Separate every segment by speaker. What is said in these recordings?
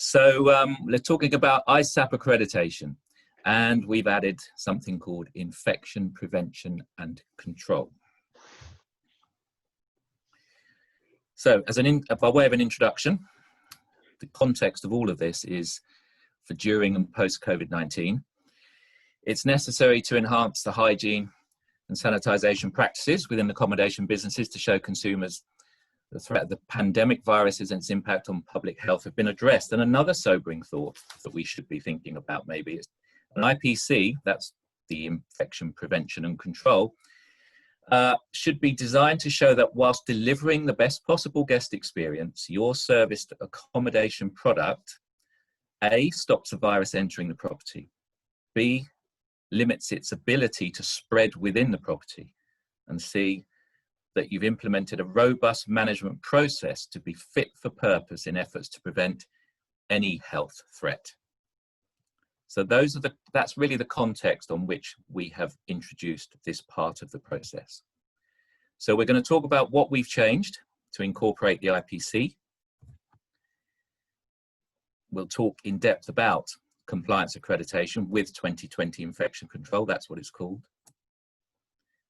Speaker 1: So they're talking about ISAAP accreditation, and we've added something called infection prevention and control. So by way of an introduction, the context of all of this is for during and post COVID-19. It's necessary to enhance the hygiene and sanitization practices within accommodation businesses to show consumers the threat of the pandemic viruses and its impact on public health have been addressed. And another sobering thought that we should be thinking about maybe is an IPC, that's the infection prevention and control, should be designed to show that whilst delivering the best possible guest experience, your serviced accommodation product, A, stops the virus entering the property, B, limits its ability to spread within the property, and C, that you've implemented a robust management process to be fit for purpose in efforts to prevent any health threat. So that's really the context on which we have introduced this part of the process. So we're going to talk about what we've changed to incorporate the IPC. We'll talk in depth about compliance accreditation with 2020 infection control, that's what it's called.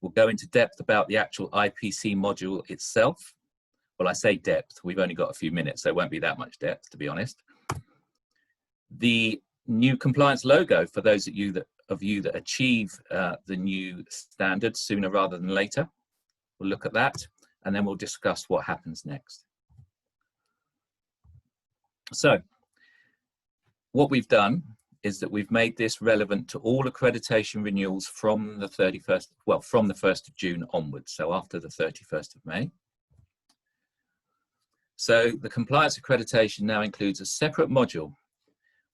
Speaker 1: We'll go into depth about the actual IPC module itself. Well, I say depth, we've only got a few minutes, so it won't be that much depth, to be honest. The new compliance logo for those of you that achieve the new standards sooner rather than later. We'll look at that, and then we'll discuss what happens next. So, what we've done is that we've made this relevant to all accreditation renewals from the 1st of June onwards, so after the 31st of May. So the compliance accreditation now includes a separate module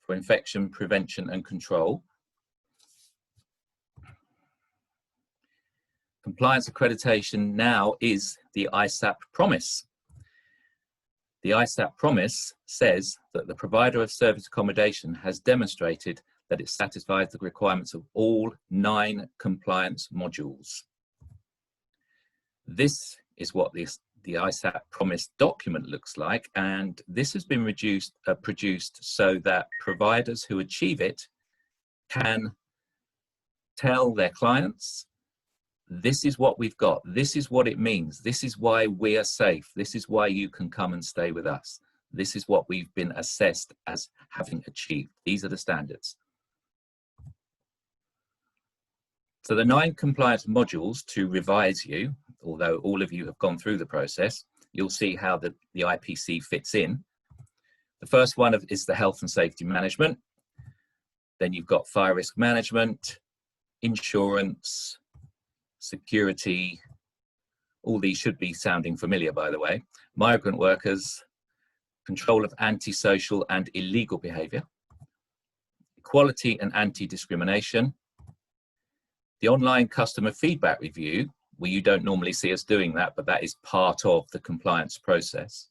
Speaker 1: for infection prevention and control. Compliance accreditation now is the ISAAP Promise. The ISAAP Promise says that the provider of service accommodation has demonstrated that it satisfies the requirements of all 9 compliance modules. This is what the ISAAP Promise document looks like, and this has been produced so that providers who achieve it can tell their clients, this is what we've got, this is what it means, this is why we are safe, this is why you can come and stay with us, this is what we've been assessed as having achieved, these are the standards. So the 9 compliance modules, to revise you, although all of you have gone through the process, you'll see how the IPC fits in. The first one is the health and safety management. Then you've got fire risk management, insurance, security, all these should be sounding familiar, by the way, migrant workers, control of antisocial and illegal behaviour, equality and anti-discrimination, the online customer feedback review, where you don't normally see us doing that, but that is part of the compliance process.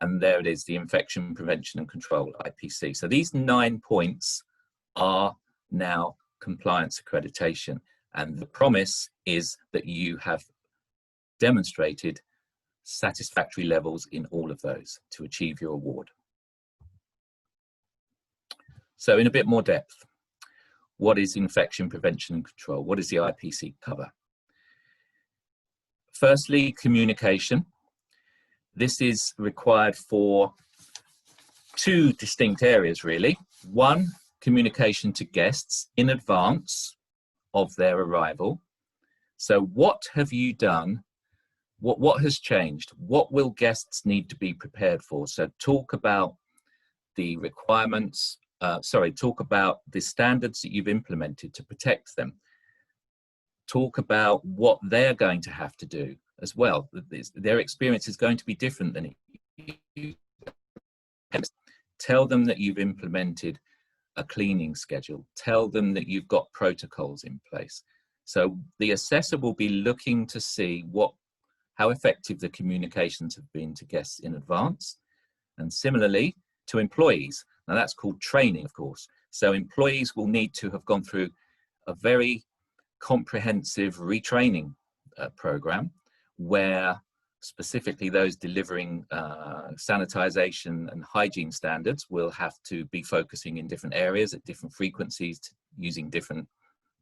Speaker 1: And there it is, the infection prevention and control, IPC. So these 9 points are now compliance accreditation. And the promise is that you have demonstrated satisfactory levels in all of those to achieve your award. So in a bit more depth, what is infection prevention and control? What does the IPC cover? Firstly, communication. This is required for 2 distinct areas, really. One, communication to guests in advance of their arrival. So what have you done? What has changed? What will guests need to be prepared for? So talk about the requirements, talk about the standards that you've implemented to protect them. Talk about what they're going to have to do as well. Their experience is going to be different than you. Tell them that you've implemented a cleaning schedule. Tell them that you've got protocols in place. So the assessor will be looking to see how effective the communications have been to guests in advance, and similarly to employees. Now that's called training, of course. So employees will need to have gone through a very comprehensive retraining program where specifically those delivering sanitization and hygiene standards, will have to be focusing in different areas at different frequencies, using different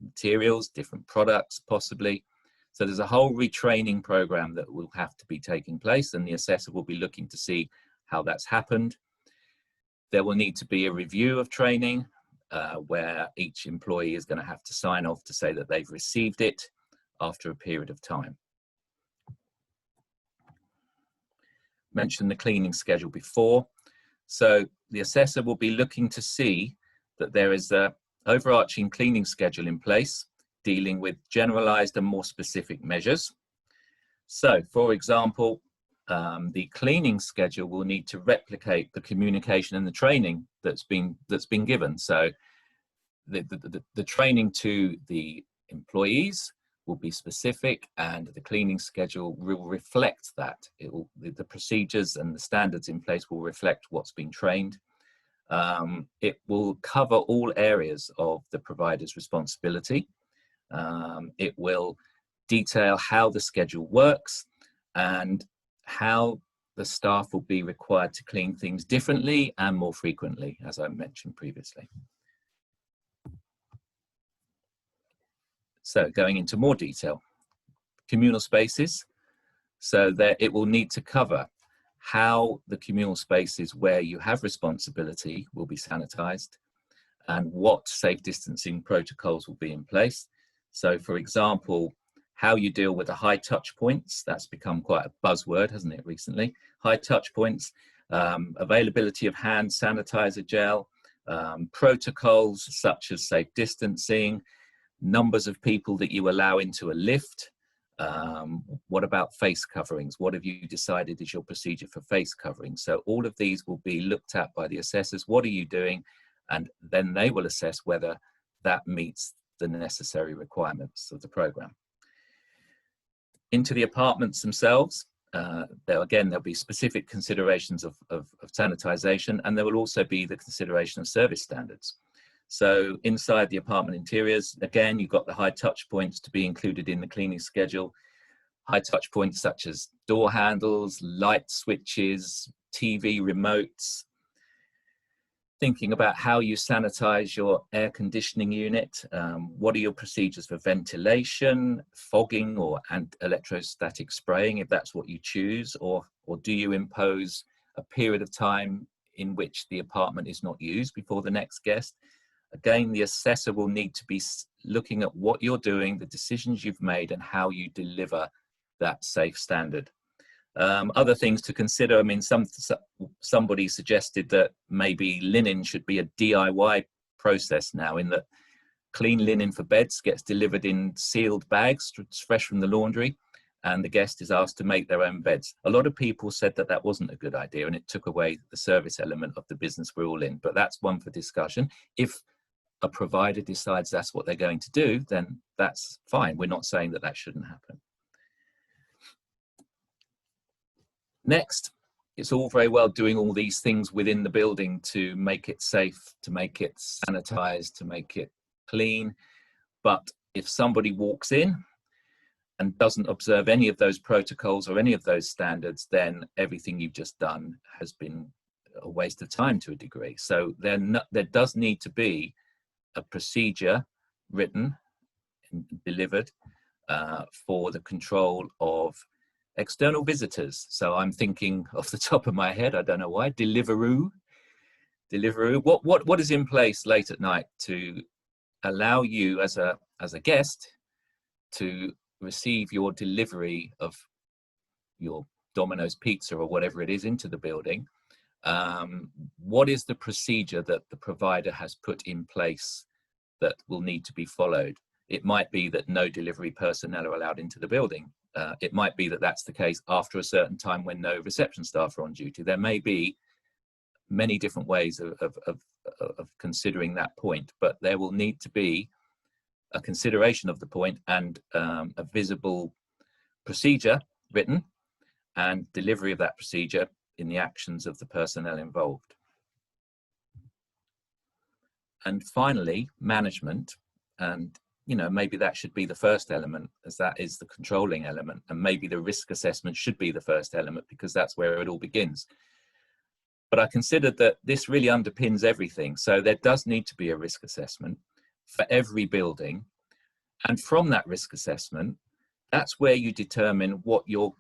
Speaker 1: materials, different products possibly. So there's a whole retraining program that will have to be taking place, and the assessor will be looking to see how that's happened. There will need to be a review of training where each employee is going to have to sign off to say that they've received it after a period of time. Mentioned the cleaning schedule before. So the assessor will be looking to see that there is an overarching cleaning schedule in place dealing with generalized and more specific measures. So for example, the cleaning schedule will need to replicate the communication and the training that's been given. So the training to the employees will be specific, and the cleaning schedule will reflect that. The procedures and the standards in place will reflect what's been trained. It will cover all areas of the provider's responsibility. It will detail how the schedule works and how the staff will be required to clean things differently and more frequently, as I mentioned previously. So going into more detail, communal spaces. So that it will need to cover how the communal spaces where you have responsibility will be sanitized and what safe distancing protocols will be in place. So for example, how you deal with the high touch points, that's become quite a buzzword, hasn't it, recently? High touch points, availability of hand sanitizer gel, protocols such as safe distancing, numbers of people that you allow into a lift. What about face coverings? What have you decided is your procedure for face coverings? So all of these will be looked at by the assessors. What are you doing? And then they will assess whether that meets the necessary requirements of the program. Into the apartments themselves, there'll be specific considerations of sanitization, and there will also be the consideration of service standards. So inside the apartment interiors, again, you've got the high touch points to be included in the cleaning schedule. High touch points such as door handles, light switches, TV remotes. Thinking about how you sanitize your air conditioning unit. What are your procedures for ventilation, fogging, or electrostatic spraying, if that's what you choose, or do you impose a period of time in which the apartment is not used before the next guest? Again, the assessor will need to be looking at what you're doing, the decisions you've made, and how you deliver that safe standard. Other things to consider, I mean, somebody suggested that maybe linen should be a DIY process now, in that clean linen for beds gets delivered in sealed bags, fresh from the laundry, and the guest is asked to make their own beds. A lot of people said that that wasn't a good idea, and it took away the service element of the business we're all in, but that's one for discussion. If a provider decides that's what they're going to do, then that's fine. We're not saying that that shouldn't happen. Next, it's all very well doing all these things within the building to make it safe, to make it sanitized, to make it clean. But if somebody walks in and doesn't observe any of those protocols or any of those standards, then everything you've just done has been a waste of time to a degree. So there does need to be a procedure written and delivered for the control of external visitors. So I'm thinking off the top of my head, I don't know why, Deliveroo. What is in place late at night to allow you as a guest to receive your delivery of your Domino's pizza or whatever it is into the building? What is the procedure that the provider has put in place that will need to be followed? It might be that no delivery personnel are allowed into the building. It might be that that's the case after a certain time when no reception staff are on duty. There may be many different ways of considering that point, but there will need to be a consideration of the point and a visible procedure written and delivery of that procedure in the actions of the personnel involved. And finally, management. And you know, maybe that should be the first element, as that is the controlling element, and maybe the risk assessment should be the first element because that's where it all begins. But I considered that this really underpins everything. So there does need to be a risk assessment for every building. And from that risk assessment, that's where you determine what your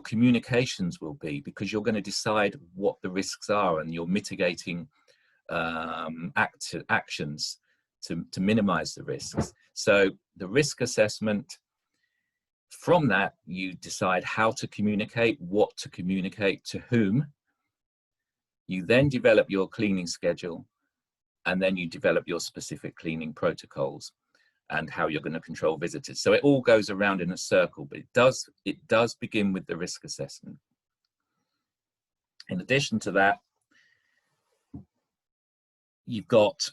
Speaker 1: communications will be, because you're going to decide what the risks are and your mitigating actions to minimize the risks. So the risk assessment, from that, you decide how to communicate, what to communicate to whom. You then develop your cleaning schedule, and then you develop your specific cleaning protocols and how you're going to control visitors. So it all goes around in a circle, but it does begin with the risk assessment. In addition to that, you've got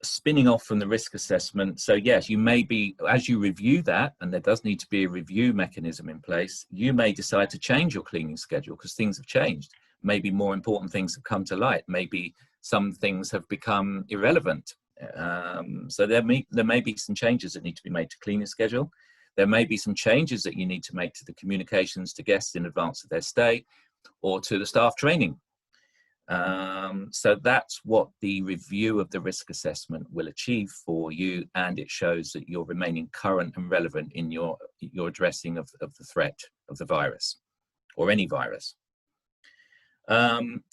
Speaker 1: spinning off from the risk assessment. So yes, you may be, as you review that, and there does need to be a review mechanism in place, you may decide to change your cleaning schedule because things have changed. Maybe more important things have come to light. Maybe some things have become irrelevant. So there may be some changes that need to be made to cleaning schedule. There may be some changes that you need to make to the communications to guests in advance of their stay, or to the staff training. So that's what the review of the risk assessment will achieve for you, and it shows that you're remaining current and relevant in your addressing of the threat of the virus, or any virus.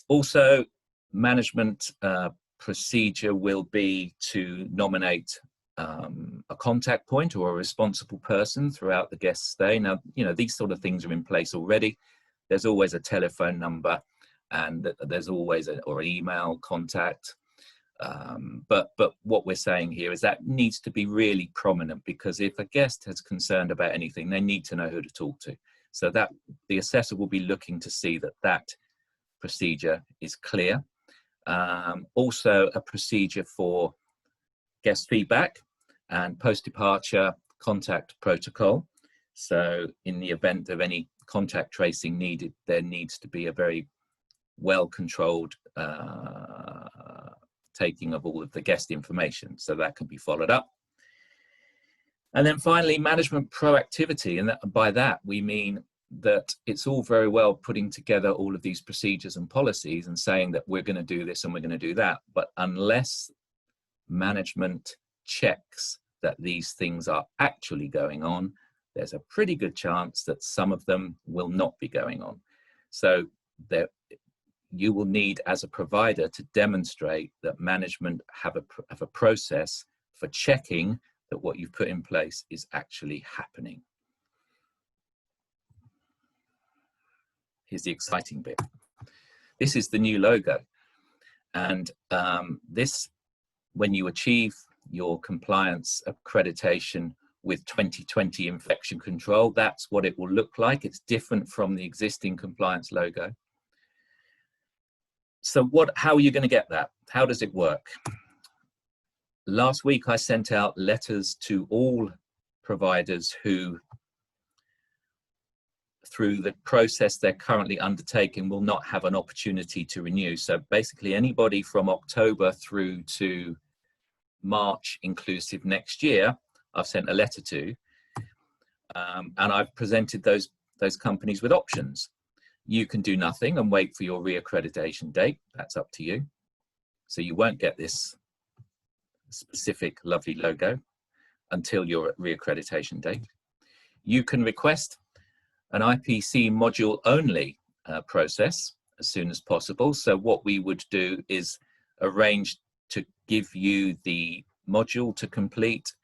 Speaker 1: Also, management procedure will be to nominate a contact point or a responsible person throughout the guest stay. Now, you know, these sort of things are in place already. There's always a telephone number, and there's always an email contact. But what we're saying here is that needs to be really prominent, because if a guest is concerned about anything, they need to know who to talk to. So that the assessor will be looking to see that procedure is clear. Also a procedure for guest feedback and post-departure contact protocol. So in the event of any contact tracing needed, there needs to be a very well-controlled taking of all of the guest information, so that can be followed up. And then finally, management proactivity, and by that we mean that it's all very well putting together all of these procedures and policies and saying that we're going to do this and we're going to do that, but unless management checks that these things are actually going on, there's a pretty good chance that some of them will not be going on. So you will need, as a provider, to demonstrate that management have a process for checking that what you've put in place is actually happening. Here's the exciting bit. This is the new logo. And this, when you achieve your compliance accreditation with 2020 infection control, that's what it will look like. It's different from the existing compliance logo. So how are you going to get that? How does it work? Last week, I sent out letters to all providers who, through the process they're currently undertaking, will not have an opportunity to renew. So basically anybody from October through to March inclusive next year, I've sent a letter to, and I've presented those companies with options. You can do nothing and wait for your reaccreditation date. That's up to you. So you won't get this specific lovely logo until your reaccreditation date. You can request an IPC module only process as soon as possible. So what we would do is arrange to give you the module to complete,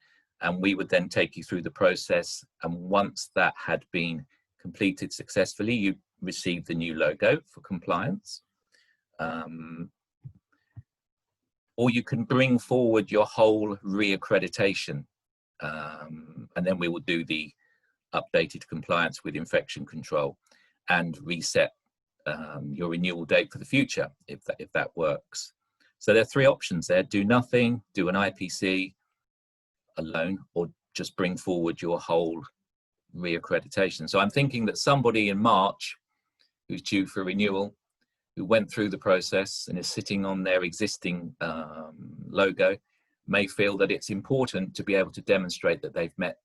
Speaker 1: and we would then take you through the process. And once that had been completed successfully, you receive the new logo for compliance. Or you can bring forward your whole reaccreditation, and then we will do the updated compliance with infection control and reset your renewal date for the future if that works. So there are three options there: do nothing, do an IPC alone, or just bring forward your whole reaccreditation. So I'm thinking that somebody in March who's due for renewal, who went through the process and is sitting on their existing logo, may feel that it's important to be able to demonstrate that they've met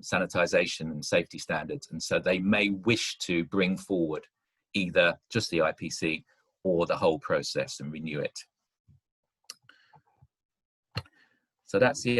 Speaker 1: sanitization and safety standards, and so they may wish to bring forward either just the IPC or the whole process and renew it. So that's the